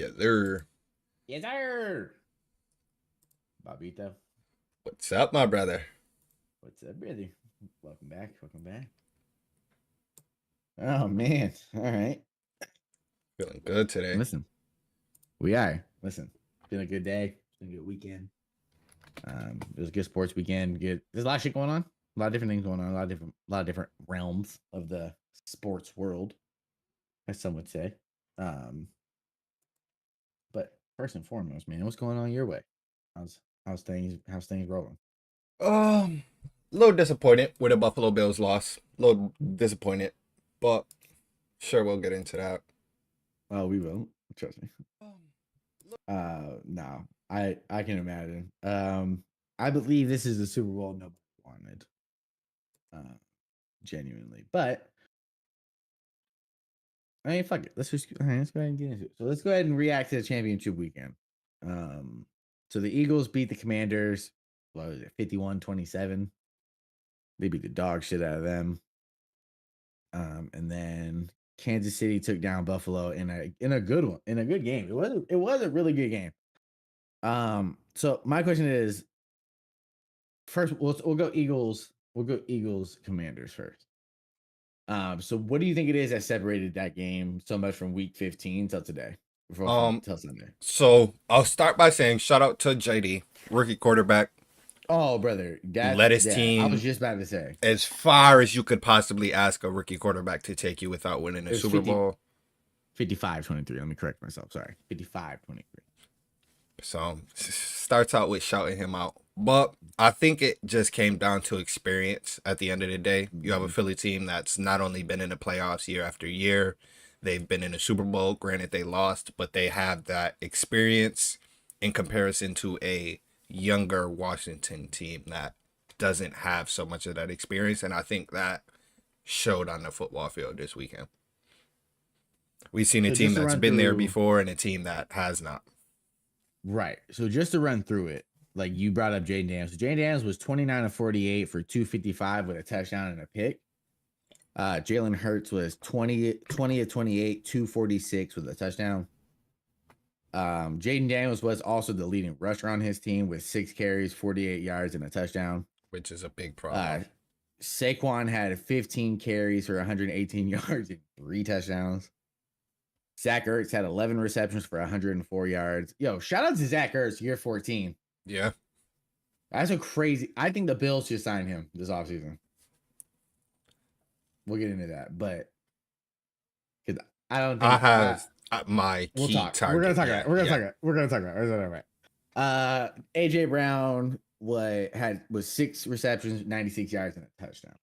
Yes, sir. Yes, sir. Bobito. What's up, my brother? What's up, brother? Welcome back. Welcome back. Oh, man. All right. Feeling good today. Listen, we are. Listen, it's been a good day. It's been a good weekend. It was a good sports weekend. Good. There's a lot of shit going on. A lot of different things going on. A lot of different realms of the sports world, as some would say. But first and foremost, man, what's going on your way? How's things rolling? A little disappointed with the Buffalo Bills loss. A little disappointed, but sure we'll get into that. Oh, we will. Trust me. No, I can imagine. I believe this is the Super Bowl nobody wanted. Genuinely, but I mean, fuck it. Let's go ahead and get into it. So let's go ahead and react to the championship weekend. So the Eagles beat the Commanders. What was it, 51-27? They beat the dog shit out of them. And then Kansas City took down Buffalo in a good one, in a good game. It was a really good game. So my question is, first we'll go Eagles. We'll go Eagles Commanders first. So what do you think it is that separated that game so much from week 15 till today? Till Sunday. So I'll start by saying shout out to JD, rookie quarterback. Oh, brother, Led his team. I was just about to say as far as you could possibly ask a rookie quarterback to take you without winning a Super Bowl. 55-23. Let me correct myself. Sorry, 55-23. So starts out with shouting him out. But I think it just came down to experience at the end of the day. You have a Philly team that's not only been in the playoffs year after year, they've been in a Super Bowl. Granted, they lost, but they have that experience in comparison to a younger Washington team that doesn't have so much of that experience. And I think that showed on the football field this weekend. We've seen a team that's been there before and a team that has not. Right. So just to run through it, like you brought up Jaden Daniels. Jaden Daniels was 29 of 48 for 255 with a touchdown and a pick. Jalen Hurts was 20 of 28, 246 with a touchdown. Jaden Daniels was also the leading rusher on his team with 6 carries, 48 yards, and a touchdown. Which is a big problem. Saquon had 15 carries for 118 yards and 3 touchdowns. Zach Ertz had 11 receptions for 104 yards. Yo, shout out to Zach Ertz, year 14. Yeah. That's a crazy. I think the Bills should sign him this offseason. We'll get into that, but because I don't think I have my key target. We're gonna talk about it. We're gonna talk about it. AJ Brown was 6 receptions, 96 yards, and a touchdown.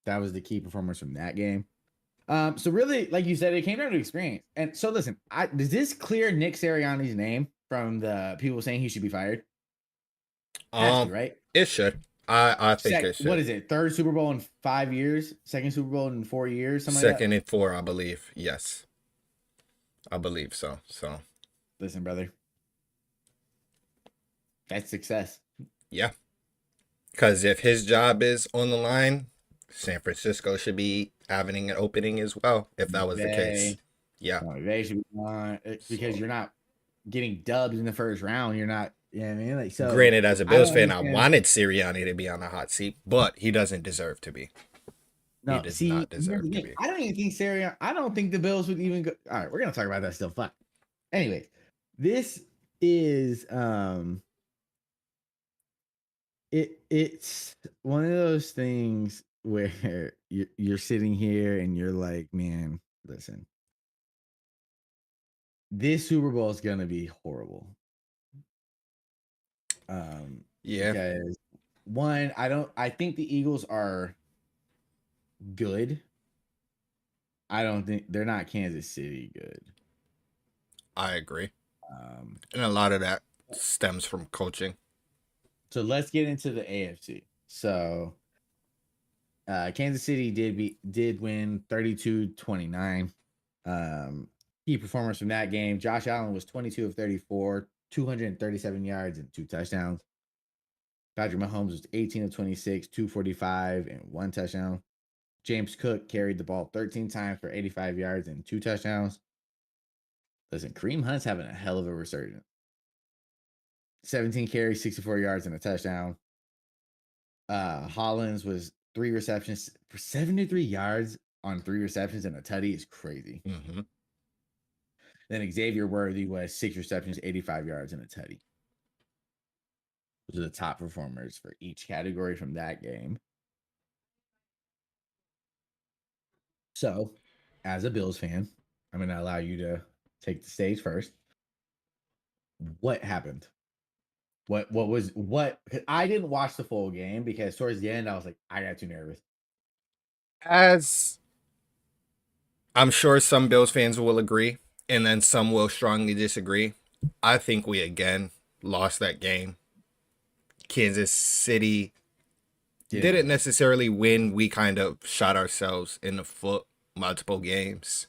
That was the key performance from that game. So really, like you said, it came down to experience. And so listen, does this clear Nick Sirianni's name from the people saying he should be fired? Has to, right? It should. I think it should. What is it? 3rd Super Bowl in 5 years? 2nd Super Bowl in 4 years? Something like that? 2nd in 4, I believe. Yes. I believe so. Listen, brother. That's success. Yeah. Because if his job is on the line, San Francisco should be having an opening as well, if that was the case. Yeah. They should be on, because you're not getting dubbed in the first round. You're not, you know what I mean? Like, so granted, as a Bills fan, I wanted Sirianni to be on the hot seat, but he doesn't deserve to be. No, he does not deserve to be. I don't even think Sirianni, I don't think the Bills would even go. All right, we're gonna talk about that still. Fuck. Anyway, this is it's one of those things where you're sitting here and you're like, man, listen, this Super Bowl is gonna be horrible. Yeah. Because one, I think the Eagles are good. I don't think they're not Kansas City good. I agree. And a lot of that stems from coaching. So let's get into the AFC. So Kansas City did win 32-29. Key performers from that game. Josh Allen was 22 of 34, 237 yards and 2 touchdowns. Patrick Mahomes was 18 of 26, 245 and 1 touchdown. James Cook carried the ball 13 times for 85 yards and 2 touchdowns. Listen, Kareem Hunt's having a hell of a resurgence. 17 carries, 64 yards, and a touchdown. Hollins was 3 receptions for 73 yards on 3 receptions and a tutty is crazy. Mm-hmm. Then Xavier Worthy was 6 receptions, 85 yards, and a tutty. Those are the top performers for each category from that game. So, as a Bills fan, I'm going to allow you to take the stage first. What happened? What was what? I didn't watch the full game because towards the end I was like, I got too nervous. As I'm sure some Bills fans will agree, and then some will strongly disagree. I think we again lost that game. Kansas City didn't necessarily win. We kind of shot ourselves in the foot multiple games.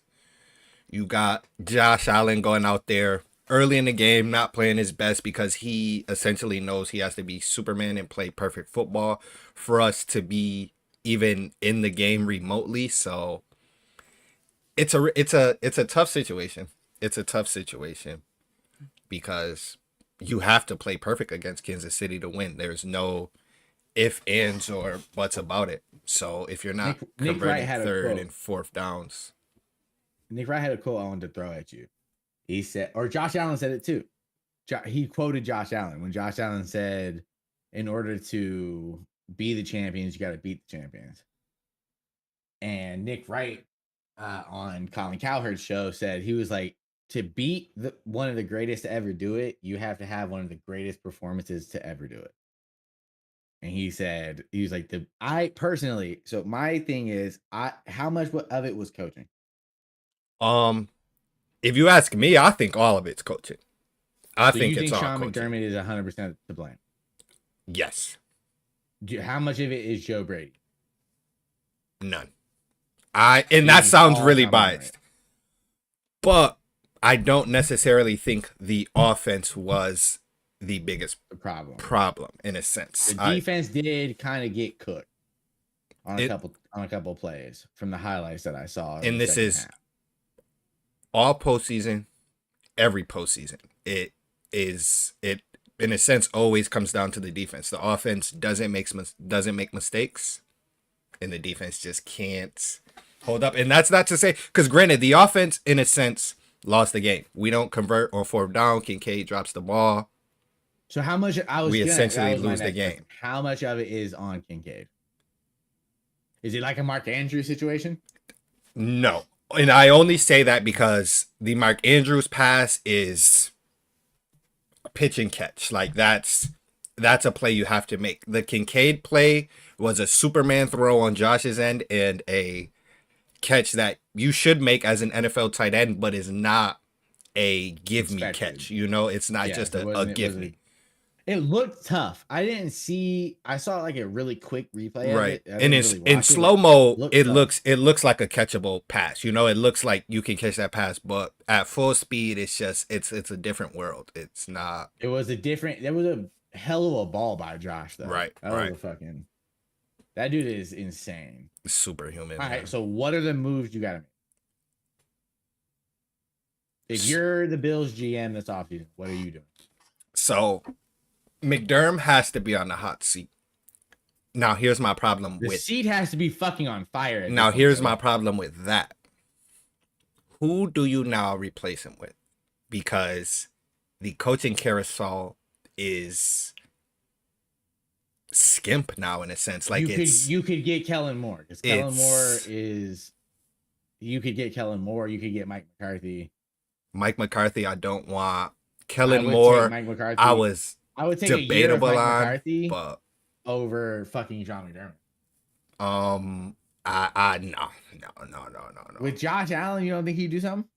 You got Josh Allen going out there early in the game, not playing his best because he essentially knows he has to be Superman and play perfect football for us to be even in the game remotely. So it's a tough situation. It's a tough situation because you have to play perfect against Kansas City to win. There's no if, ands, or buts about it. So if you're not Nick converting Wright third and fourth downs. Nick Wright had a quote I wanted to throw at you. He said, or Josh Allen said it too. He quoted Josh Allen when Josh Allen said, in order to be the champions, you got to beat the champions. And Nick Wright on Colin Cowherd's show said, he was like, to beat one of the greatest to ever do it, you have to have one of the greatest performances to ever do it. And he said, he was like, I personally, so my thing is, how much of it was coaching? If you ask me, I think all of it's coaching. I think it's all Sean coaching. McDermott is 100% to blame. Yes. How much of it is Joe Brady? None. And that sounds really biased. But I don't necessarily think the offense was the biggest problem in a sense. The defense did kind of get cooked on a couple plays from the highlights that I saw. And this is all postseason, every postseason. It in a sense always comes down to the defense. The offense doesn't make mistakes, and the defense just can't hold up. And that's not to say, because granted, the offense in a sense lost the game. We don't convert on fourth down. Kincaid drops the ball. So how much we essentially lose the game. How much of it is on Kincaid? Is it like a Mark Andrews situation? No. And I only say that because the Mark Andrews pass is a pitch and catch. Like that's a play you have to make. The Kincaid play was a Superman throw on Josh's end and a catch that you should make as an NFL tight end, but is not a give me catch. You know, it's not just a give me. It looked tough. I saw like a really quick replay right. of it. And in slow mo, it looks like a catchable pass. You know, it looks like you can catch that pass, but at full speed, it's a different world. It's not. There was a hell of a ball by Josh though. Right. That dude is insane. Superhuman. All right. So what are the moves you got to make? If you're the Bills GM this offseason, what are you doing? So McDermott has to be on the hot seat. Now, here's my problem the seat has to be fucking on fire. Now, here's my problem with that. Who do you now replace him with? Because the coaching carousel is skimp now in a sense. Like you could get Kellen Moore because Kellen Moore is. You could get Kellen Moore. You could get Mike McCarthy. Mike McCarthy, I don't want. Kellen Moore, Mike McCarthy. I would take debatable a year of Mike on, McCarthy but over fucking Sean McDermott. No. With Josh Allen, you don't think he'd do something?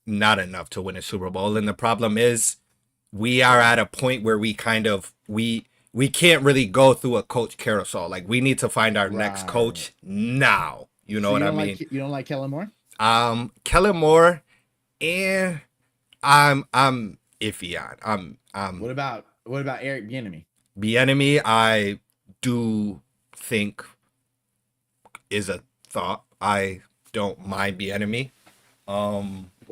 Not enough to win a Super Bowl, and the problem is, we are at a point where we kind of we can't really go through a coach carousel. Like we need to find our next coach now. You know what I mean? You don't like Kellen Moore? Kellen Moore, and I'm iffy on. What about Eric Bieniemy? Bieniemy, I do think is a thought. I don't mind Bieniemy. What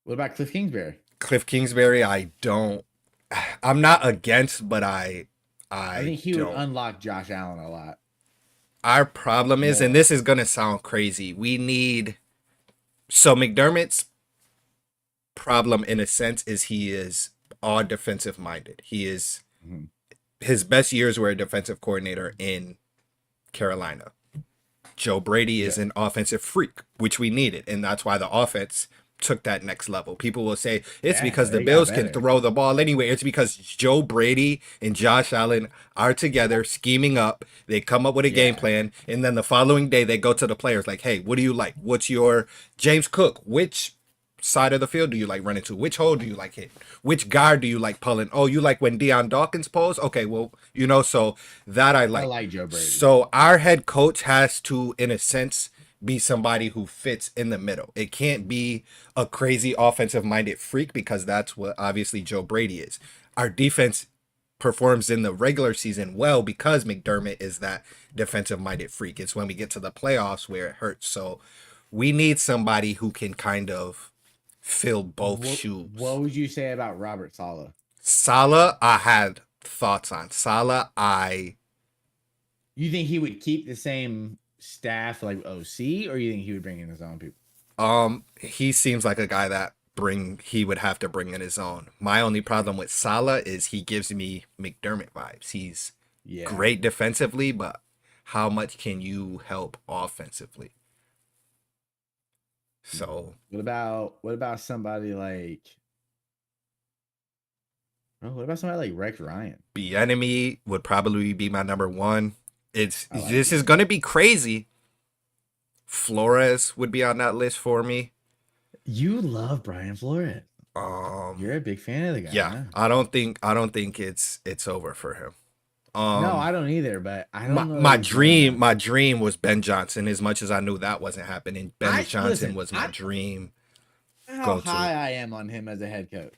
What about Cliff Kingsbury? Cliff Kingsbury, I'm not against, but I I think he would don't. unlock Josh Allen a lot Our problem is, and more. this is gonna sound crazy, we need so McDermott's problem in a sense is he is all defensive minded. He is Mhm. his best years were a defensive coordinator in Carolina. Joe Brady is Yeah. an offensive freak, which we needed, and that's why the offense took that next level. People will say it's Yeah, because the they got Bills can better. throw the ball anyway. It's because Joe Brady and Josh Allen are together scheming up. They come up with a game Yeah. plan, and then the following day they go to the players like, "Hey, what do you like? What's your James Cook? Which side of the field do you like running to? Which hole do you like hitting? Which guard do you like pulling? Oh, you like when Deion Dawkins pulls? Okay, well, so that I I like. like Joe Brady. So our head coach has to, in a sense, be somebody who fits in the middle. It can't be a crazy offensive minded freak because that's what obviously Joe Brady is. Our defense performs in the regular season well because McDermott is that defensive minded freak. It's when we get to the playoffs where it hurts. So we need somebody who can kind of fill both What shoes. would you say about Robert Saleh? Salah, I had thoughts on. Salah, You think he would keep the same staff like OC, or you think he would bring in his own people? he seems like a guy that he would have to bring in his own. My only problem with Salah is he gives me McDermott vibes. He's Yeah. great defensively, but how much can you help offensively? So What about somebody like what about somebody like Rex Ryan? the enemy would probably be my number one. I like This is Bieniemy. gonna be crazy. Flores would be on that list for me. You love Brian Flores. Um, You're a big fan of the guy, yeah, huh? I don't think it's over for him. No, Um, I don't either, but I my don't know that my he's done dream enough. my dream was Ben Johnson. As much as I knew that wasn't happening, Ben I Johnson listen, was my I dream don't know how go to. high I am on him as a head coach.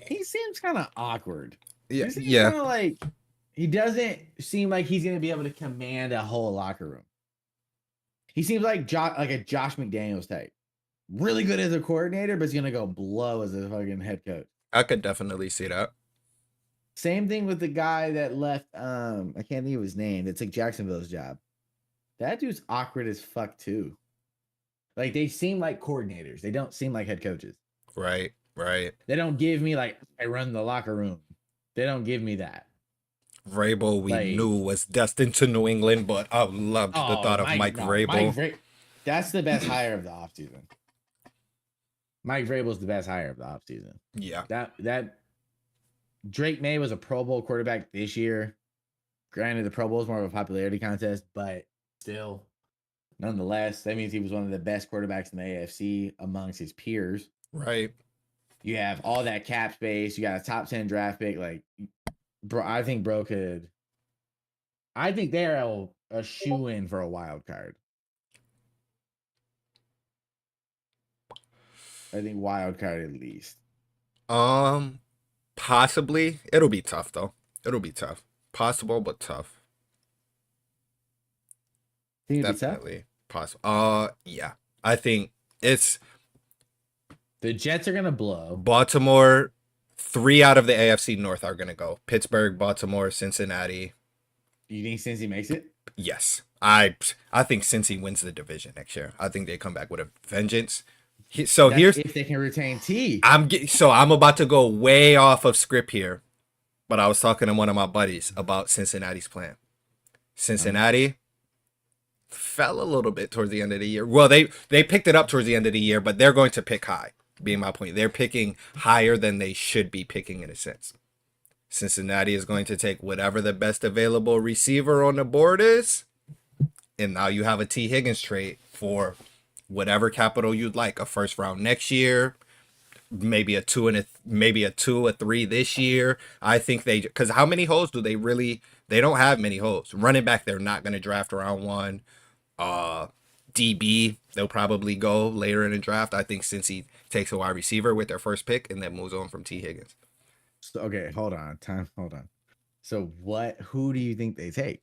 He seems kind of awkward. Yeah, He seems yeah. kind of like he doesn't seem like he's gonna be able to command a whole locker room. He seems like like a Josh McDaniels type. Really good as a coordinator, but he's gonna go blow as a fucking head coach. I could definitely see that. Same thing with the guy that left. I can't think of his name. That took Jacksonville's job. That dude's awkward as fuck too. Like they seem like coordinators. They don't seem like head coaches. Right, right. They don't give me like I run the locker room. They don't give me that. Vrabel we Like, knew was destined to New England, but I loved the oh, thought of Mike Mike Vrabel. that's the best hire of the offseason. Mike Vrabel's the best hire of the offseason. Yeah, That Drake May was a Pro Bowl quarterback this year. Granted, the Pro Bowl is more of a popularity contest, but still, nonetheless, that means he was one of the best quarterbacks in the AFC amongst his peers. right. You have all that cap space. You got a top 10 draft pick. Like, bro, I think bro could. I think they're a shoe in for a wild card. I think wild card at least. Um, Possibly. It'll be tough though. It'll be tough. Possible, but tough. Think it'd be tough. Definitely possible. Yeah. I think it's The Jets are gonna blow. Baltimore. 3 out of the AFC North are gonna go. Pittsburgh, Baltimore, Cincinnati. You think Cincy makes it? Yes, I think Cincy wins the division next year. I think they come back with a vengeance. So That's here's if they can retain T. I'm about to go way off of script here, but I was talking to one of my buddies about Cincinnati's plan. Cincinnati fell a little bit towards the end of the year. Well, they picked it up towards the end of the year, but they're going to pick high. Being my point, they're picking higher than they should be picking in a sense. Cincinnati is going to take whatever the best available receiver on the board is, and now you have a T Higgins trade for whatever capital you'd like. A first round next year, maybe a 3 this year. I think because how many holes do they really? They don't have many holes. Running back, they're not going to draft around one. DB, they'll probably go later in the draft. I think since he takes a wide receiver with their first pick and then moves on from T Higgins. So, okay, hold on. So who do you think they take?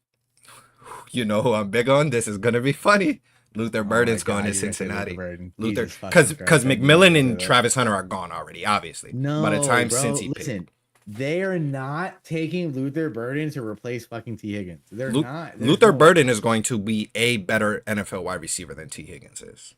You know who I'm big on? This is gonna be funny. Luther Oh my Burden's going God, to you're gonna say Luther Cincinnati. Burden. Luther, Jesus because fucking Christ, I knew you were McMillan gonna say and that. Travis Hunter are gone already. Obviously, by the No, time bro. Cincy Listen, picked, they are not taking Luther Burden to replace fucking T. Higgins. They're not. There's Luther no way. Burden is going to be a better NFL wide receiver than T. Higgins is.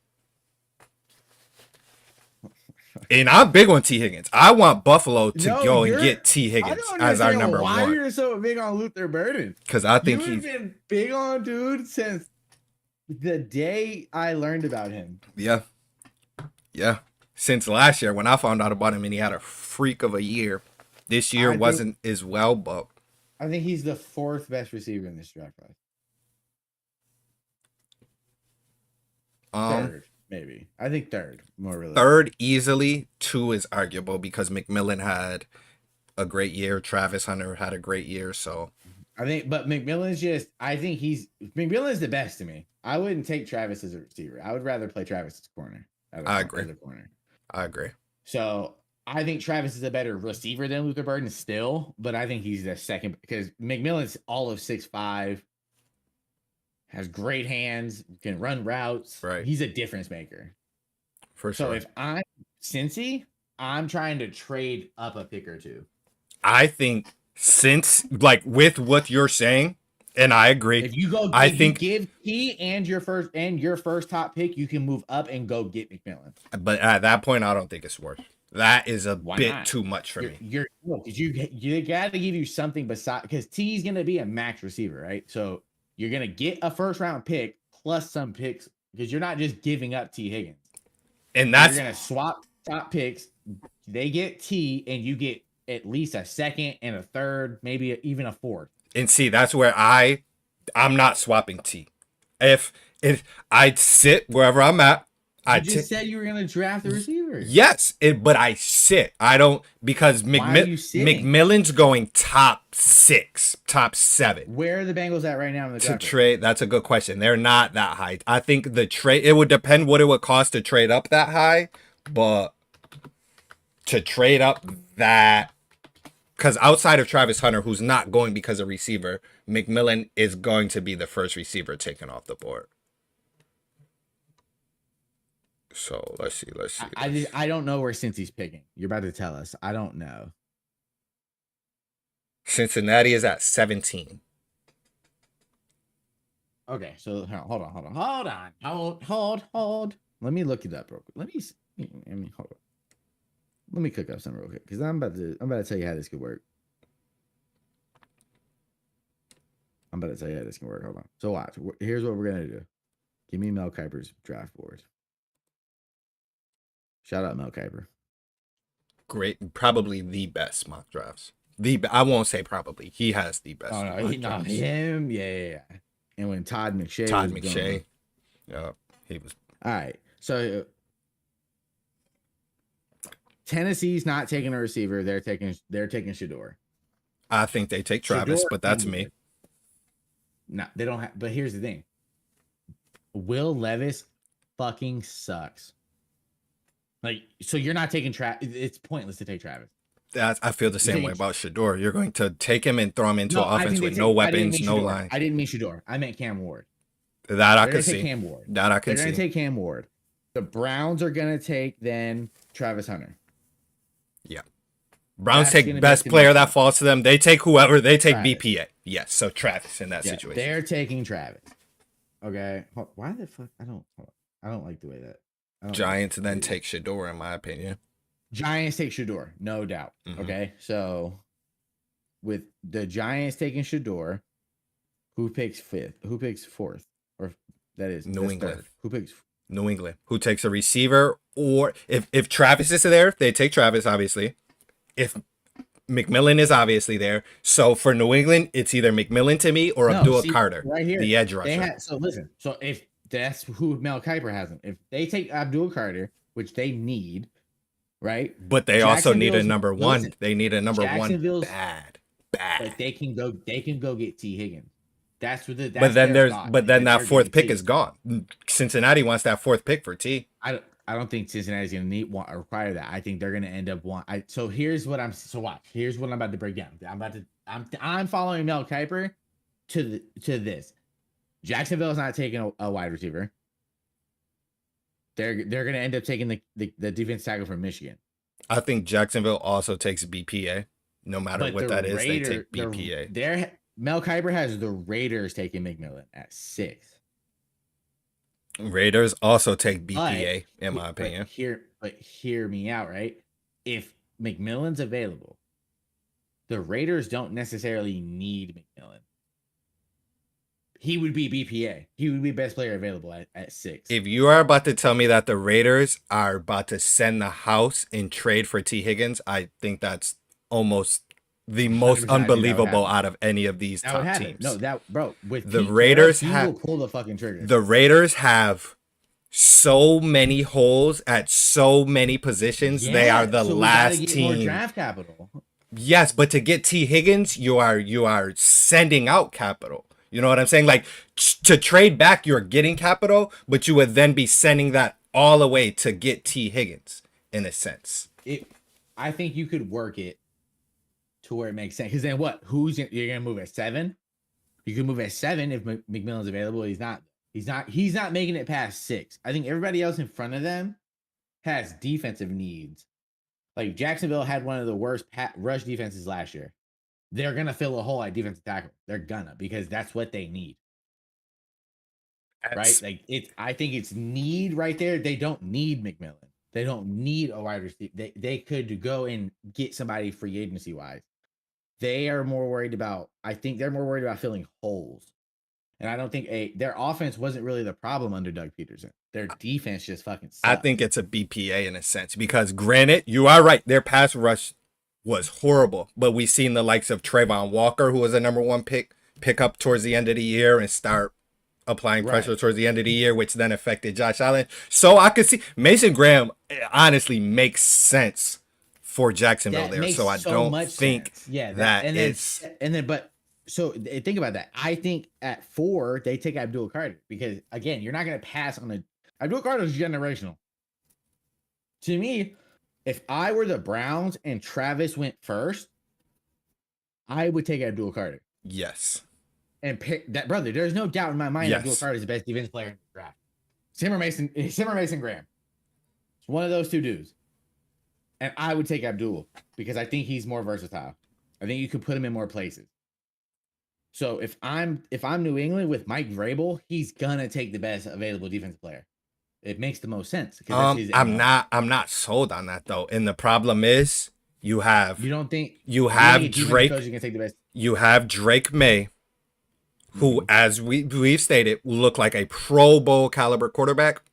And I'm big on T. Higgins. I want Buffalo to No, go and you're. get T. I Higgins don't as our understand number why one you're so big on Luther Burden. because I think You've he's been big on dude since the day I learned about him. yeah. Since last year when I found out about him and he had a freak of a year. This year wasn't as well, but I think he's the 4th best receiver in this draft class. Third, maybe. I think third, more realistic. Third easily. 2 is arguable because McMillan had a great year. Travis Hunter had a great year. So I think, but McMillan's McMillan's the best to me. I wouldn't take Travis as a receiver. I would rather play Travis as corner. I agree. As a corner. I agree. So I think Travis is a better receiver than Luther Burden still, but I think he's the second because McMillan's all of 6'5", has great hands, can run routes. Right. He's a difference maker. For sure. So if I'm Cincy, I'm trying to trade up a pick or two. I think since with what you're saying, and I agree. If you go, I think you give T and your first top pick, you can move up and go get McMillan. But at that point, I don't think it's worth. That is a Why bit not? too much for me. You got to give you something beside because T is going to be a max receiver, right? So you're going to get a first round pick plus some picks because you're not just giving up T Higgins. And that's you're going to swap top picks. They get T and you get at least a second and a third, maybe even a fourth. And see, that's where I'm not swapping T. If I'd sit wherever I'm at, You just said you were going to draft the receiver. Yes, but I sit. I don't because McMillan's going top 6, top 7. Where are the Bengals at right now in the draft? To trade, that's a good question. They're not that high. I think the trade, it would depend what it would cost to trade up that high, but to trade up that, because outside of Travis Hunter, who's not going because of receiver, McMillan is going to be the first receiver taken off the board. So let's see. I don't know where Cincy's picking. You're about to tell us. I don't know. Cincinnati is at 17. Okay, so hold on. Let me look it up real quick. Let me hold on. Let me cook up something real quick because I'm about to tell you how this could work. Hold on. So watch. Here's what we're gonna do. Give me Mel Kiper's draft board. Shout out Mel Kiper. Great, probably the best mock drafts. I won't say probably. He has the best. Oh no, him, yeah. And when Todd McShay, yeah, he was. All right, so Tennessee's not taking a receiver. They're taking Shador. I think they take Travis, but that's me. No, they don't have. But here's the thing: Will Levis fucking sucks. So you're not taking Travis. It's pointless to take Travis. I feel the same way about Shador. You're going to take him and throw him into an offense with no weapons, no line. I didn't mean Shador. I meant Cam Ward. That I can see. Cam Ward. That I can see. They're going to take Cam Ward. The Browns are going to take then Travis Hunter. Yeah. Browns take best player that falls to them. They take whoever. They take Travis. BPA. Yes. So Travis in that situation. They're taking Travis. Okay. Why the fuck? I don't like the way that. Giants then take Shador, in my opinion. Giants take Shador, no doubt. Mm-hmm. Okay. So with the Giants taking Shador, who picks 5th? Who picks 4th? Or that is New England. 3rd. Who picks New England? Who takes a receiver? Or if Travis is there, they take Travis, obviously. If McMillan is obviously there. So for New England, it's either McMillan to me or Abdul Carter, right here, the edge rusher. So listen, so if that's who Mel Kiper has them, if they take Abdul Carter, which they need, right? But they also need a number one. Listen, they need a number one bad. But they can go get T. Higgins. That's what but then that 4th pick is gone. Cincinnati wants that 4th pick for T. I don't think Cincinnati's going to require that. I think they're going to end up so here's what watch. Here's what I'm about to break down. I'm following Mel Kiper to this. Jacksonville's not taking a wide receiver. They're going to end up taking the defense tackle from Michigan. I think Jacksonville also takes BPA. No matter But what the that is, they Raider, take BPA. Mel Kiper has the Raiders taking McMillan at 6. Raiders also take BPA, in my opinion. But hear me out, right? If McMillan's available, the Raiders don't necessarily need McMillan. He would be BPA. He would be best player available at 6. If you are about to tell me that the Raiders are about to send the house and trade for T. Higgins, I think that's almost the most unbelievable out of any of these top teams. No, that bro, with the Raiders will pull the fucking trigger. The Raiders have so many holes at so many positions. They are the last team. More draft capital. Yes, but to get T. Higgins, you are sending out capital. You know what I'm saying? Like, to trade back, you're getting capital, but you would then be sending that all away to get T. Higgins, in a sense. I think you could work it to where it makes sense. Because then what? You're going to move at 7? You can move at 7 if McMillan's available. He's not making it past 6. I think everybody else in front of them has defensive needs. Like, Jacksonville had one of the worst rush defenses last year. They're going to fill a hole at defensive tackle. They're gonna, because that's what they need. Right? Like, I think it's need right there. They don't need McMillan. They don't need a wide receiver. They could go and get somebody free agency wise. I think they're more worried about filling holes. And I don't think their offense wasn't really the problem under Doug Peterson. Their defense just fucking sucked. I think it's a BPA in a sense, because granted, you are right. Their pass rush was horrible, but we've seen the likes of Trayvon Walker, who was a number 1 pick up towards the end of the year and start applying pressure towards the end of the year, which then affected Josh Allen. So I could see Mason Graham honestly makes sense for Jacksonville there. So I don't think so think about that. I think at 4 they take Abdul Carter, because again, you're not going to pass on Abdul Carter is generational. To me, if I were the Browns and Travis went first, I would take Abdul Carter. Yes. And pick that, brother. There's no doubt in my mind Abdul Carter is the best defensive player in the draft. Simmer Mason Graham. It's one of those two dudes. And I would take Abdul, because I think he's more versatile. I think you could put him in more places. So if I'm New England with Mike Vrabel, he's gonna take the best available defensive player. It makes the most sense. I'm not sold on that though. And the problem is you have Drake. You have Drake May, who, as we've stated, will look like a Pro Bowl caliber quarterback.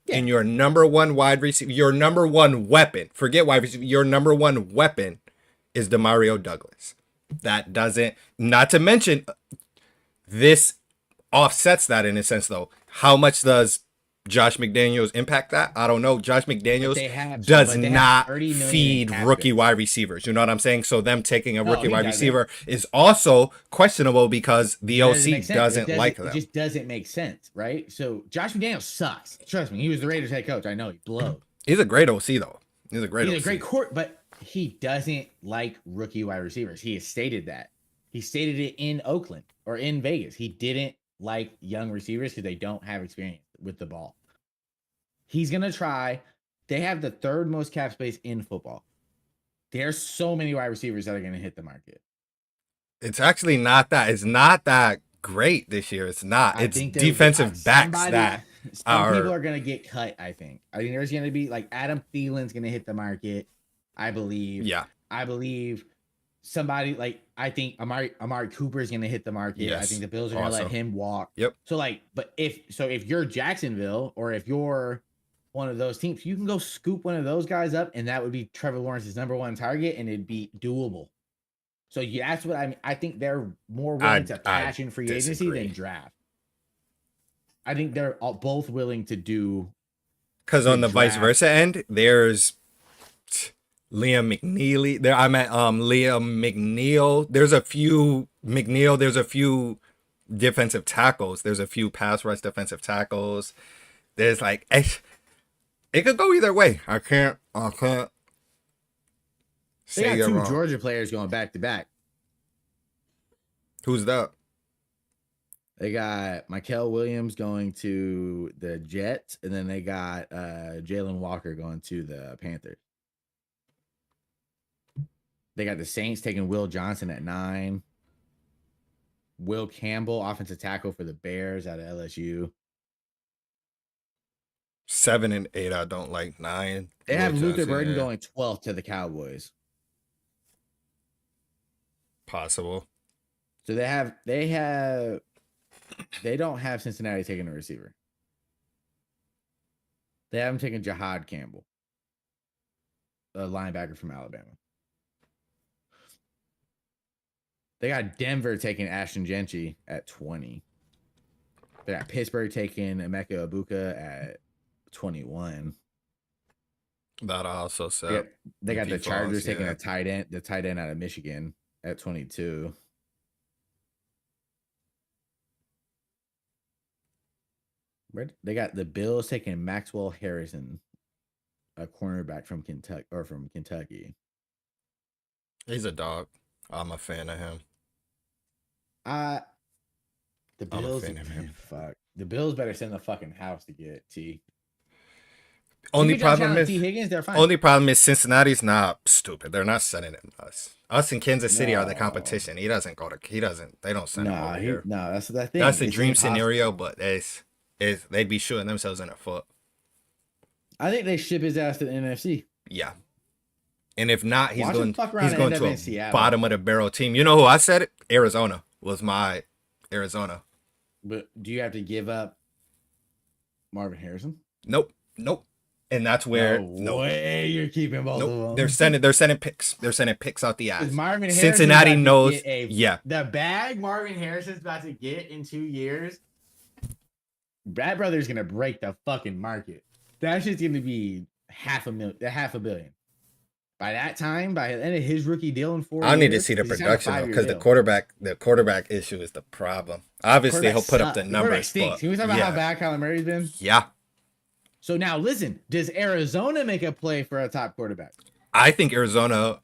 Yeah. And your number 1 wide receiver, your number 1 weapon, forget wide receiver, your number 1 weapon is Demario Douglas. That doesn't, not to mention, this offsets that in a sense though. How much does Josh McDaniels impact that? I don't know. Josh McDaniels does not feed rookie wide receivers. You know what I'm saying? So them taking a rookie wide receiver is also questionable, because the OC doesn't like them. It just doesn't make sense, right? So Josh McDaniels sucks. Trust me. He was the Raiders head coach. I know he blows. He's a great OC though. He's a great court, but he doesn't like rookie wide receivers. He has stated that. He stated it in Oakland or in Vegas. He didn't like young receivers because they don't have experience with the ball. He's going to try. They have the 3rd most cap space in football. There's so many wide receivers that are going to hit the market. It's actually not that. It's not that great this year. It's not. It's defensive backs that people are going to get cut, I think. I think there's going to be, like, Adam Thielen's going to hit the market, I believe. Yeah. I believe somebody, like, I think Amari Cooper is going to hit the market. Yes. I think the Bills are going to let him walk. Yep. So, like, but if you're Jacksonville, or if you're one of those teams, you can go scoop one of those guys up, and that would be Trevor Lawrence's number 1 target, and it'd be doable. So that's what I mean. I think they're more willing to patch in free agency than draft. I think they're both willing to do. Because on the vice versa end, there's Liam McNeely. Liam McNeil. There's a few McNeil. There's a few defensive tackles. There's a few pass rush defensive tackles. There's like. It could go either way. I can't say they got you're 2 wrong. Georgia players going back to back. Who's that? They got Michael Williams going to the Jets, and then they got Jalen Walker going to the Panthers. They got the Saints taking Will Johnson at 9. Will Campbell, offensive tackle for the Bears out of LSU. 7 and 8, I don't like. 9. They Will have Luther Johnson, Burden yeah, going 12th to the Cowboys. possible. So they don't have Cincinnati taking a receiver. They haven't taken Jahad Campbell, a linebacker from Alabama. They got Denver taking Ashton Gentry at 20. They got Pittsburgh taking Emeka Ibuka at 21. That also said. They got the Falls, Chargers taking yeah. the tight end out of Michigan at 22. They got the Bills taking Maxwell Harrison, a cornerback from Kentucky. He's a dog. I'm a fan of him. The Bills, I'm a fan of him. fuck. The Bills better send the fucking house to get T. Only problem is T. Higgins, they're fine. Only problem is Cincinnati's not stupid. They're not sending him us. Us in Kansas City are the No. competition. He doesn't. They don't send him over here. No, that's the thing. That's the dream scenario, but they'd be shooting themselves in the foot. I think they ship his ass to the NFC. Yeah. And if not, he's Watch him going fuck around and to end up in a Seattle. bottom of the barrel team. You know who I said it? Arizona was my Arizona. But do you have to give up Marvin Harrison? Nope. And that's where No way you're keeping both of them. They're sending picks. They're sending picks out the ass. Marvin Cincinnati knows. Yeah. The bag Marvin Harrison's about to get in 2 years. Brad Brothers gonna break the fucking market. That shit's gonna be $500 million. By that time, by the end of his rookie deal in 4 years, I need to see the production because the quarterback issue is the problem. Obviously, he'll put up the numbers. Can we talk about how bad Kyler Murray's been? Yeah. So now listen, does Arizona make a play for a top quarterback? I think Arizona,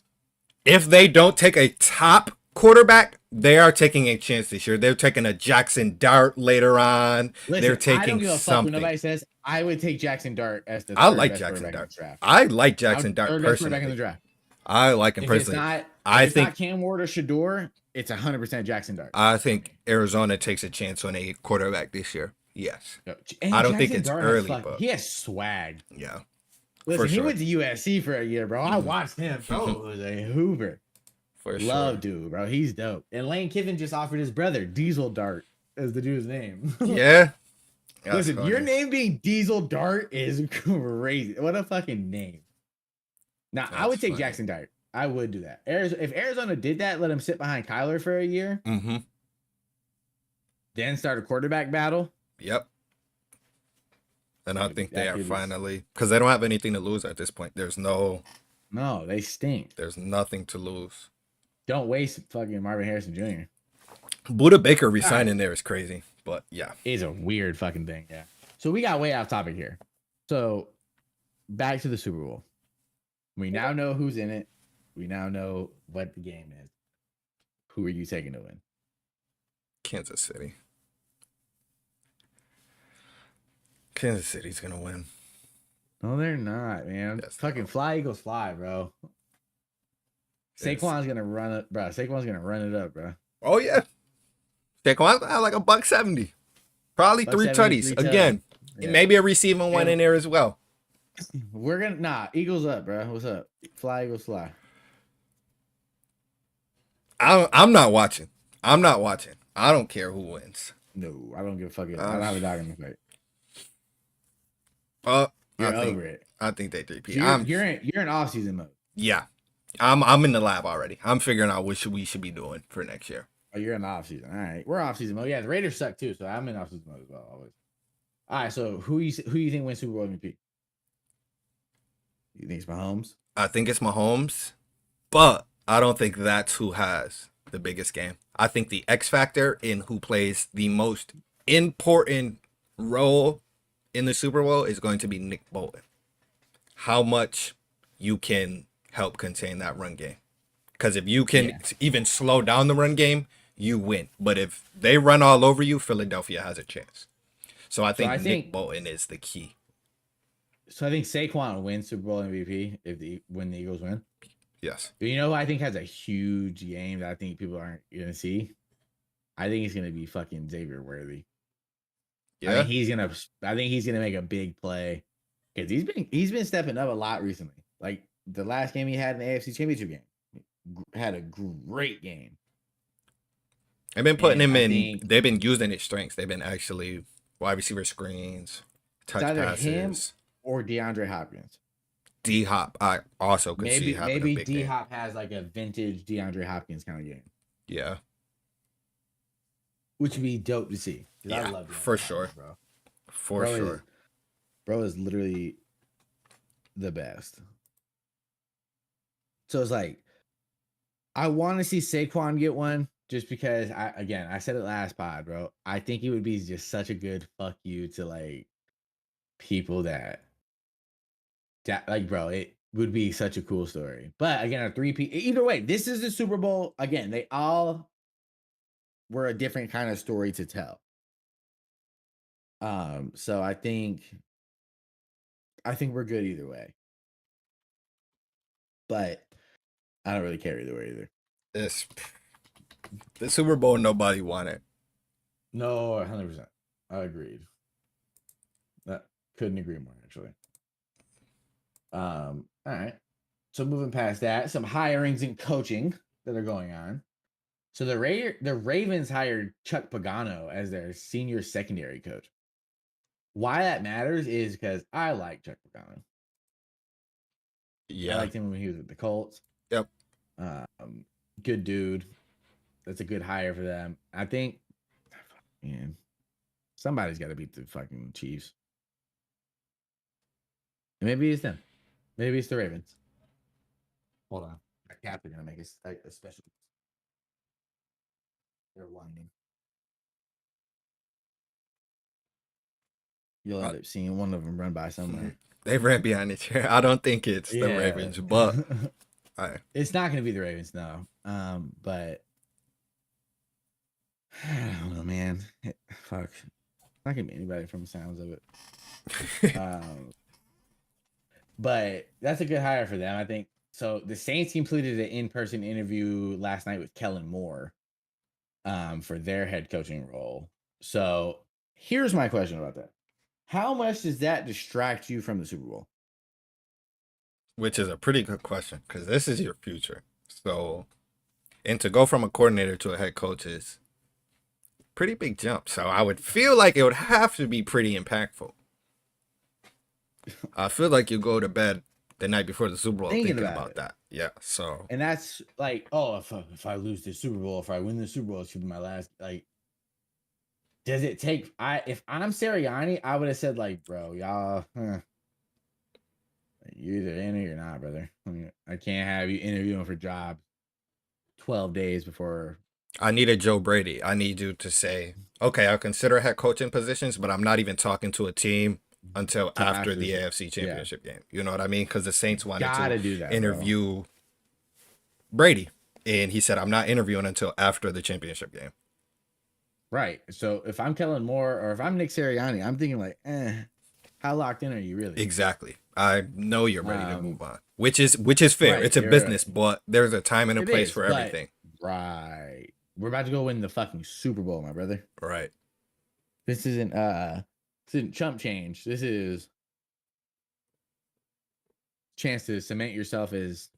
if they don't take a top quarterback, they are taking a chance this year. They're taking a Jackson Dart later on. Listen, they're taking I don't give a fuck something. when nobody says I would take Jackson Dart as the I third like best Jackson quarterback in Dart. the draft. I like Jackson Dart Third best quarterback in personally. the draft. I like him If personally. it's not Cam Ward or Shador, it's 100% Jackson Dart. I think Arizona takes a chance on a quarterback this year. Yes. And I don't think Jackson it's Dart early, has but he has swag. yeah. Listen, he sure. went to USC for a year, bro. I watched him. Bro was a Hoover. For Love dude, bro. He's dope. And Lane Kiffin just offered his brother Diesel Dart as the dude's name. Yeah. That's Listen, funny. your name being Diesel Dart is crazy. What a fucking name. Now, I would That's take funny. Jackson Dart. I would do that. If Arizona did that, let him sit behind Kyler for a year, Mm-hmm. then start a quarterback battle. Yep. And I think they That are could be- finally, because they don't have anything to lose at this point. There's No, they stink. nothing to lose. Don't waste fucking Marvin Harrison Jr. Buda Baker resigning there is crazy, but yeah. Is a weird fucking thing. Yeah. So we got way off topic here. So back to the Super Bowl. We now know who's in it. We now know what the game is. Who are you taking to win? Kansas City. Kansas City's gonna win. No, they're not, man. Yes, they Fucking are. fly, Eagles fly, bro. Yes. Saquon's gonna run it, bro. Saquon's gonna run it up, bro. Oh yeah. Saquon had like $170. Probably three 170, tutties. 3 Again. Yeah. Maybe a receiving one in there as well. We're gonna Eagles up, bro. What's up? Fly, Eagles fly. I'm not watching. I don't care who wins. No, I don't give a fuck. I don't have a dog in the fight. You're over it. I think they 3P. You're in off season mode. Yeah. I'm in the lab already. I'm figuring out what we should be doing for next year. Oh, you're in the off season. All right, we're off season mode. Yeah, the Raiders suck too, so I'm in off season mode as well. Always. All right, so who you think wins Super Bowl MVP? You think it's Mahomes? I think it's Mahomes, but I don't think that's who has the biggest game. I think the X factor in who plays the most important role in the Super Bowl is going to be Nick Bolton. How much you can help contain that run game. Because if you can even slow down the run game, you win. But if they run all over you, Philadelphia has a chance. So I So think I Nick think Bolton is the key. so. I think Saquon wins Super Bowl MVP when the Eagles win. Yes. You know who I think has a huge game that I think people aren't gonna see? I think he's gonna be fucking Xavier Worthy. Yeah. I think he's gonna make a big play because he's been stepping up a lot recently. Like the last game he had in the AFC Championship game, had a great game. They've been putting And him I in. think They've been using his strengths. They've been actually wide receiver screens, it's touch either him passes. or DeAndre Hopkins. D Hop, I also could see having a Maybe big D game. Hop has like a vintage DeAndre Hopkins kind of game, Yeah. which would be dope to see. Because I Yeah. love For DeAndre sure. Hopkins, bro. For sure. Bro is literally the best. So it's like I want to see Saquon get one just because I said it last pod, bro. I think it would be just such a good fuck you to like people that like, bro, it would be such a cool story. But again, a 3P either way, this is the Super Bowl. Again, they all were a different kind of story to tell. So I think we're good either way. But I don't really care either way either. This the Super Bowl nobody wanted. No, 100%. I agreed. That couldn't agree more, actually. All right. So moving past that, some hirings and coaching that are going on. So the Ravens hired Chuck Pagano as their senior secondary coach. Why that matters is because I like Chuck Pagano. I Yeah. liked him when he was with the Colts. Yep. Good dude. That's a good hire for them. I think, man, somebody's got to beat the fucking Chiefs. And maybe it's them. Maybe it's the Ravens. Hold on. My cats are gonna make a special. They're whining. You'll end up seeing one of them run by somewhere. They ran behind the chair. I don't think it's the Yeah. Ravens, but It's not gonna be the Ravens, no. But I don't know, man. Fuck. Not gonna be anybody from the sounds of it. But that's a good hire for them, I think. So the Saints completed an in-person interview last night with Kellen Moore for their head coaching role. So here's my question about that. How much does that distract you from the Super Bowl? which is a pretty good question because this is your future. So, and to go from a coordinator to a head coach is pretty big jump. So I would feel like it would have to be pretty impactful. I feel like you go to bed the night before the Super Bowl thinking about that. Yeah. So, and that's like, oh, if I lose the Super Bowl, if I win the Super Bowl, it should be my last. Like, does it take? If I'm Sirianni, I would have said like, bro, y'all, you're either in or you're not, brother. I mean, I can't have you interviewing for jobs 12 days before. I needed Joe Brady. I need you to say, okay, I'll consider head coaching positions, but I'm not even talking to a team until after the AFC Championship game. You know what I mean? Because the Saints wanted to do that, interview Brady, and he said, I'm not interviewing until after the championship game. Right. So if I'm Kellen Moore or if I'm Nick Sirianni, I'm thinking like, how locked in are you really? Exactly. I know you're ready to move on, which is fair. Right, it's a business, but there's a time and a place for everything. Right. We're about to go win the fucking Super Bowl, my brother. Right. This isn't chump change. This is chance to cement yourself as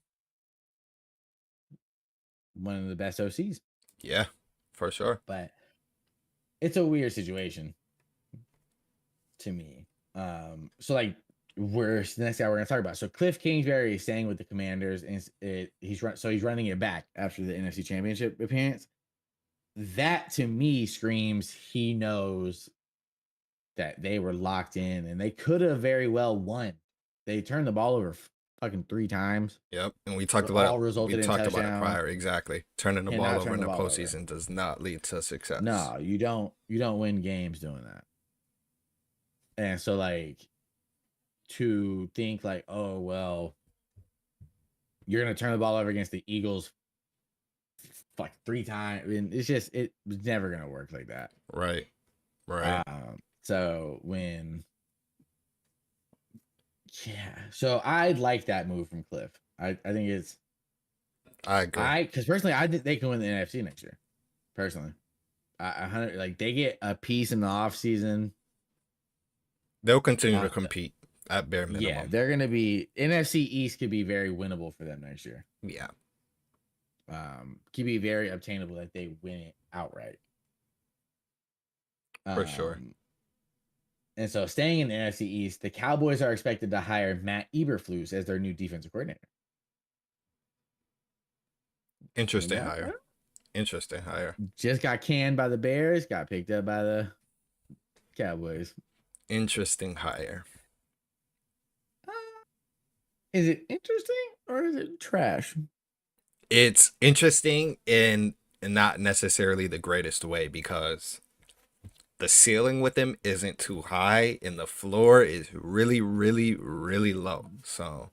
one of the best OCs. Yeah, for sure. But it's a weird situation to me. So like the next guy we're gonna talk about. So Cliff Kingsbury is staying with the Commanders, and he's running it back after the NFC Championship appearance. That to me screams he knows that they were locked in and they could have very well won. They turned the ball over fucking 3 times. Yep, and we talked about it prior. Exactly, turning the ball over in the postseason does not lead to success. No, you don't win games doing that. And so like to think like, oh well, you're gonna turn the ball over against the Eagles like 3 times. I mean, it was never gonna work like that. Right. Right. So so I like that move from Cliff. I think it's I agree. because personally I think they can win the NFC next year. Personally, like they get a piece in the off season. They'll continue to compete at bare minimum. Yeah, they're gonna be NFC East could be very winnable for them next year. Yeah. Could be very obtainable that they win it outright. For sure. And so, staying in the NFC East, the Cowboys are expected to hire Matt Eberflus as their new defensive coordinator. Interesting hire. Interesting hire. Just got canned by the Bears, got picked up by the Cowboys. Interesting hire. Is it interesting or is it trash? It's interesting in not necessarily the greatest way, because the ceiling with him isn't too high and the floor is really, really, really low. So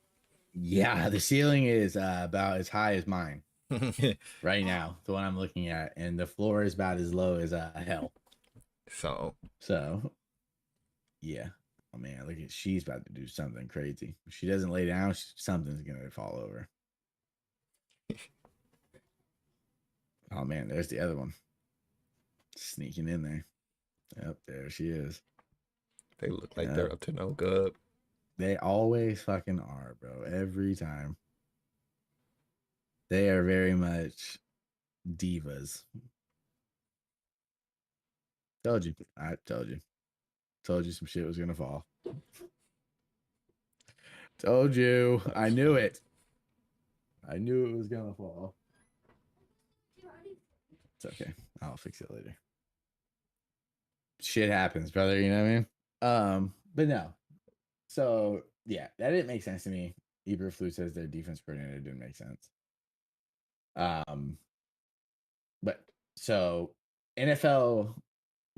yeah, the ceiling is about as high as mine right now, the one I'm looking at, and the floor is about as low as hell. So yeah. Oh man, look at, she's about to do something crazy. If she doesn't lay down, something's gonna fall over. Oh man, there's the other one sneaking in there. Yep, there she is. They look like they're up to no good. They always fucking are, bro. Every time. They are very much divas. Told you. I told you. Told you some shit was gonna fall. Told you. I knew it. I knew it was gonna fall. It's okay. I'll fix it later. Shit happens, brother. You know what I mean? But no. So yeah, that didn't make sense to me. Eberflus says their defense coordinator didn't make sense. But so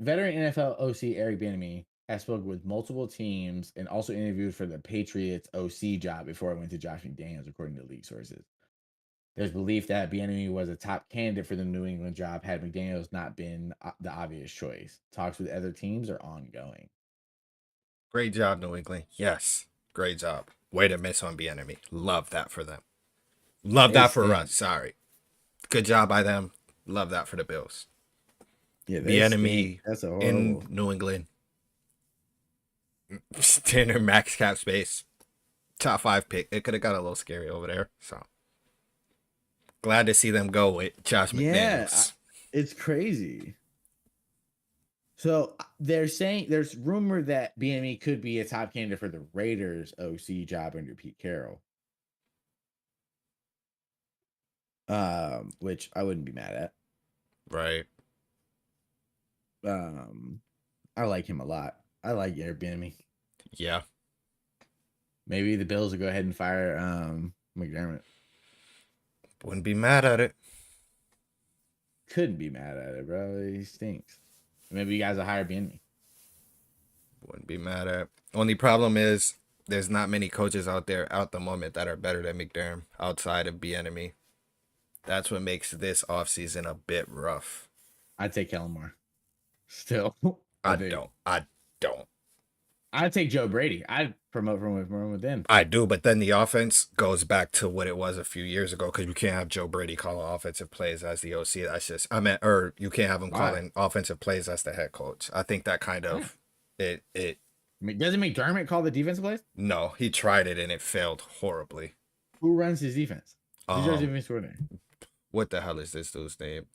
veteran NFL OC Eric Bieniemy has spoken with multiple teams and also interviewed for the Patriots OC job before it went to Josh McDaniels, according to league sources. There's belief that Bieniemy was a top candidate for the New England job had McDaniels not been the obvious choice. Talks with other teams are ongoing. Great job, New England. Yes, great job. Way to miss on Bieniemy. Love that for them. Love that for us. Sorry. Good job by them. Love that for the Bills. Yeah, Bieniemy in New England. Standard max cap space. Top 5 pick. It could have got a little scary over there. So glad to see them go with Josh McDaniels. Yeah, it's crazy. So they're saying there's rumor that Bieniemy could be a top candidate for the Raiders OC job under Pete Carroll. Which I wouldn't be mad at. Right. I like him a lot. I like Eric Bieniemy. Yeah. Maybe the Bills will go ahead and fire McDermott. Wouldn't be mad at it. Couldn't be mad at it, bro. He stinks. Maybe you guys will hire Bieniemy. Wouldn't be mad at it. Only problem is there's not many coaches out there at the moment that are better than McDermott outside of Bieniemy. That's what makes this offseason a bit rough. I'd take Kellen Moore. Still. I don't. I'd take Joe Brady. I'd promote from within. I do, but then the offense goes back to what it was a few years ago, because you can't have Joe Brady calling offensive plays as the OC. That's just, you can't have him calling offensive plays as the head coach. I think that kind of, it. Doesn't McDermott call the defensive plays? No, he tried it and it failed horribly. Who runs his defense? Who's your defense coordinator? What the hell is this dude's name?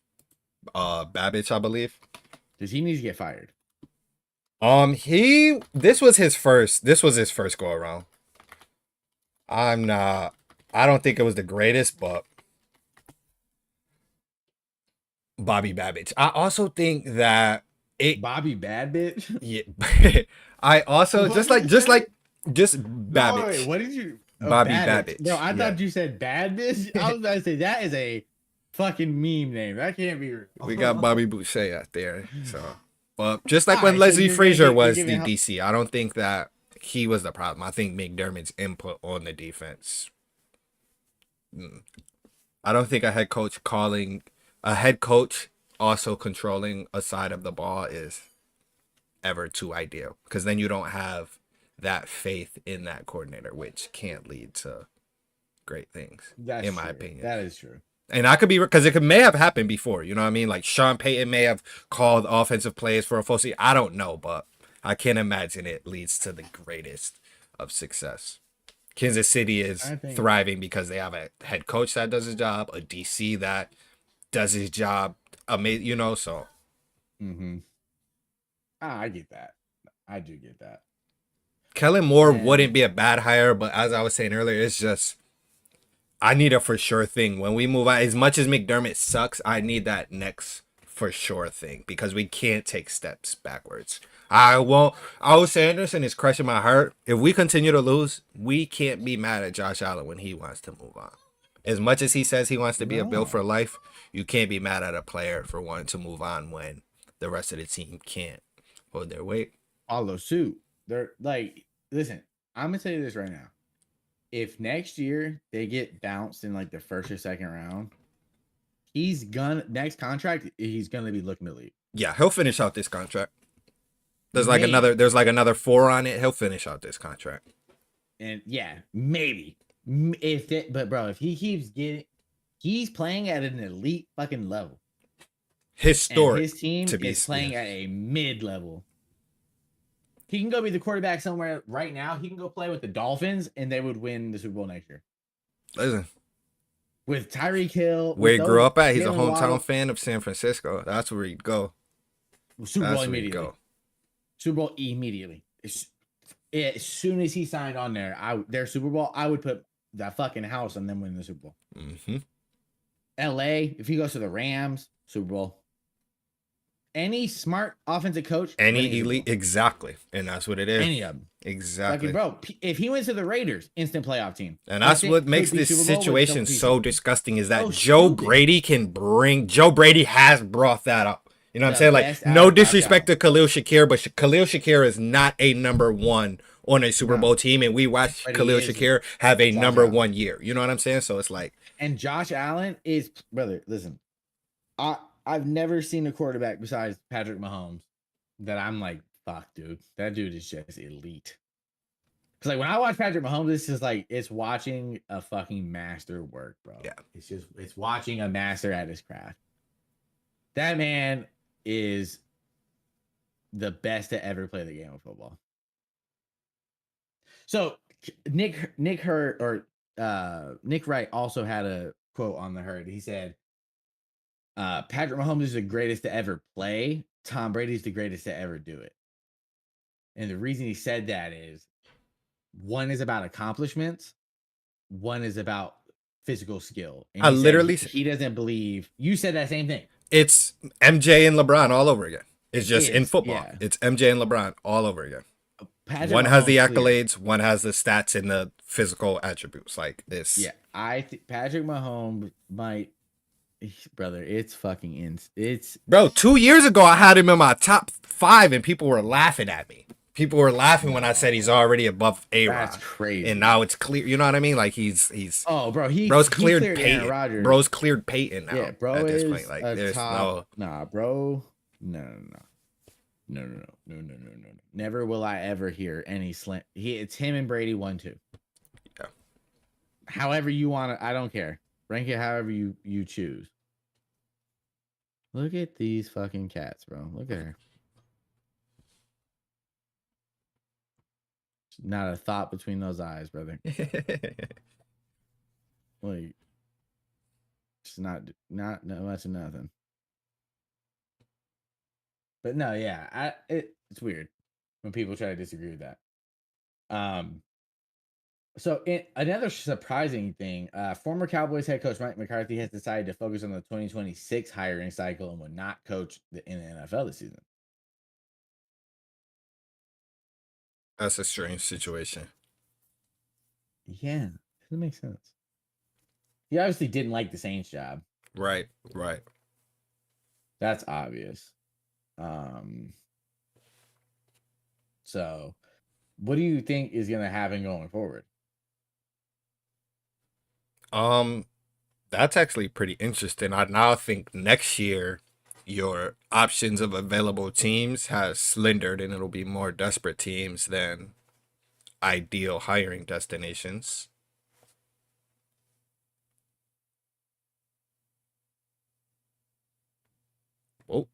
Babbage, I believe. Does he need to get fired? This was his first go around. I don't think it was the greatest, but Bobby Babbage. I also think that Bobby Bad Bitch? Yeah. I also just Babbage. No, wait, what did you Bobby Babbage. No, I thought you said Bad Bitch. I was about to say that is a fucking meme name. That can't be real. We got Bobby Boucher out there. So but just like when Leslie Frazier was the DC, I don't think that he was the problem. I think McDermott's input on the defense. I don't think a head coach calling a head coach also controlling a side of the ball is ever too ideal, because then you don't have that faith in that coordinator, which can't lead to great things, That's in my true. opinion. That is true. And I could be, because may have happened before. You know what I mean? Like Sean Payton may have called offensive plays for a full season. I don't know, but I can't imagine it leads to the greatest of success. Kansas City is I think. thriving because they have a head coach that does his job, a DC that does his job amazing, you know. So Mm-hmm. I get that. I do get that. Kellen Moore And wouldn't be a bad hire, but as I was saying earlier, it's just I need a for sure thing when we move on. As much as McDermott sucks, I need that next for sure thing, because we can't take steps backwards. I won't. Owes Anderson is crushing my heart. If we continue to lose, we can't be mad at Josh Allen when he wants to move on. As much as he says he wants to be a Bill no, for life, you can't be mad at a player for wanting to move on when the rest of the team can't hold their weight. follow suit. They're like, listen, I'm gonna tell you this right now. If next year they get bounced in like the first or second round, he's gonna next contract. He's gonna be looking to leave. Yeah, he'll finish out this contract. There's Maybe. like another 4 on it. He'll finish out this contract. And yeah, maybe if that. But bro, if he keeps getting, he's playing at an elite fucking level, and Historic his team to be. is playing at a mid level. He can go be the quarterback somewhere right now. He can go play with the Dolphins, and they would win the Super Bowl next year. Listen, With Tyreek Hill, where he grew up at, he's a Jalen hometown Waddle, fan of San Francisco. That's where he'd go. Super Bowl That's where he'd immediately. go. Super Bowl immediately. As soon as he signed on there, their Super Bowl, I would put that fucking house on them winning the Super Bowl. Mm-hmm. LA, if he goes to the Rams, Super Bowl. Any smart offensive coach, Any elite, exactly, and that's what it is. any of them, exactly, like, bro. If he went to the Raiders, instant playoff team, and that's what makes this situation so disgusting. Is that Joe Brady has brought that up. You know what I'm saying? Like, no disrespect to Khalil Shakir, but Khalil Shakir is not a number one on a Super Bowl team, and we watched Khalil Shakir have a number one year. You know what I'm saying? So it's like, and Josh Allen is, brother. Listen, I've never seen a quarterback besides Patrick Mahomes that I'm like, fuck, dude, that dude is just elite. Because like when I watch Patrick Mahomes, this is like it's watching a fucking master work, bro. Yeah, it's watching a master at his craft. That man is the best to ever play the game of football. So Nick Wright also had a quote on the herd. He said, Patrick Mahomes is the greatest to ever play. Tom Brady's the greatest to ever do it. And the reason he said that is one is about accomplishments, one is about physical skill. And I literally he doesn't believe you said that same thing. It's MJ and LeBron all over again. It's just in football. Yeah. It's MJ and LeBron all over again. One has the accolades, one has the stats and the physical attributes. Like this. Yeah, I think Patrick Mahomes might, brother. It's fucking bro. 2 years ago, I had him in my top 5, and people were laughing at me. People were laughing when I said he's already above A-Rod. That's crazy. And now it's clear. You know what I mean? Like he's. Oh, bro. Bro's cleared Peyton. Bro's cleared Peyton now. Yeah, bro. At this is point, like there's top, nah, bro. No. Never will I ever hear any slant. It's him and Brady 1-2. Yeah. However you want it, I don't care. Rank it however you choose. Look at these fucking cats, bro. Look at her. Not a thought between those eyes, brother. Like, it's not much of nothing. But no, yeah, it's weird when people try to disagree with that. So another surprising thing, former Cowboys head coach Mike McCarthy has decided to focus on the 2026 hiring cycle and will not coach in the NFL this season. That's a strange situation. Yeah, doesn't make sense. He obviously didn't like the Saints job. Right. That's obvious. So what do you think is going to happen going forward? That's actually pretty interesting. I now think next year your options of available teams has slendered and it'll be more desperate teams than ideal hiring destinations. Oh,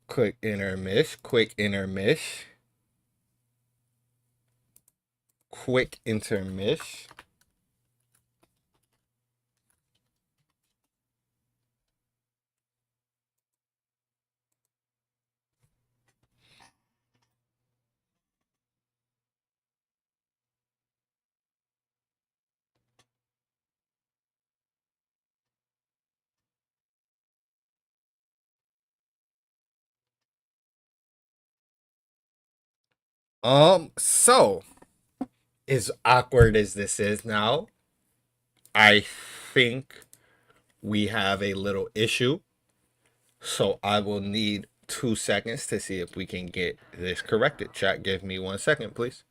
quick intermish, quick intermish. So as awkward as this is now, I think we have a little issue. So I will need 2 seconds to see if we can get this corrected. Chat, give me 1 second, please.